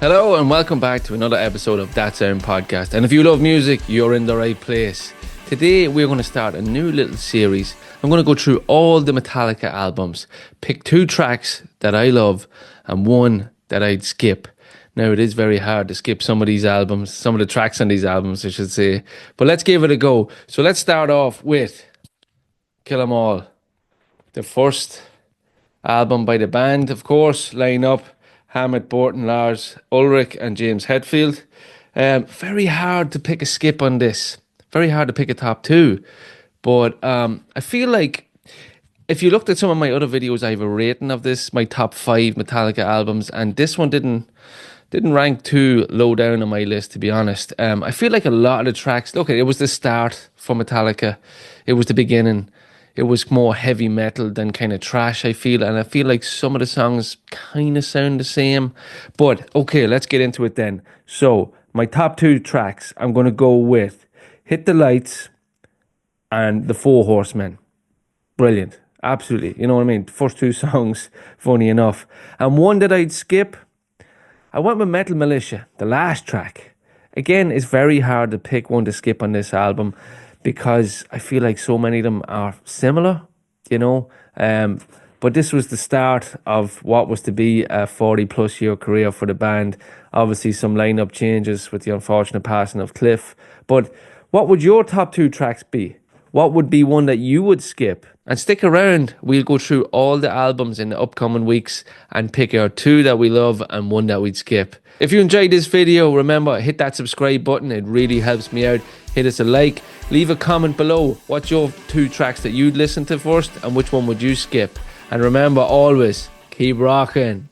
Hello and welcome back to another episode of That Sound Podcast. And if you love music, you're in the right place. Today we're going to start a new little series. I'm going to go through all the Metallica albums, pick 2 tracks that I love and 1 that I'd skip. Now it is very hard to skip some of these albums, some of the tracks on these albums I should say. But let's give it a go. So let's start off with Kill 'Em All. The first album by the band, of course, line up. Hammett, Burton, Lars, Ulrich and James Hetfield. Very hard to pick a skip on this. Very hard to pick a top 2. But I feel like if you looked at some of my other videos, I have a rating of this, my top 5 Metallica albums, and this one didn't rank too low down on my list, to be honest. I feel like a lot of the tracks, look, it was the start for Metallica. It was the beginning. It was more heavy metal than kind of thrash, I feel. And I feel like some of the songs kind of sound the same. But, okay, let's get into it then. So, my top 2 tracks, I'm going to go with Hit the Lights and The Four Horsemen. Brilliant. Absolutely. You know what I mean? First 2 songs, funny enough. And one that I'd skip, I went with Metal Militia, the last track. Again, it's very hard to pick one to skip on this album, because I feel like so many of them are similar, you know. But this was the start of what was to be a 40-plus year career for the band. Obviously, some lineup changes with the unfortunate passing of Cliff. But what would your top 2 tracks be? What would be one that you would skip? And stick around. We'll go through all the albums in the upcoming weeks and pick our 2 that we love and 1 that we'd skip. If you enjoyed this video, remember, hit that subscribe button. It really helps me out. Hit us a like. Leave a comment below. What's your 2 tracks that you'd listen to first and which one would you skip? And remember, always, keep rocking.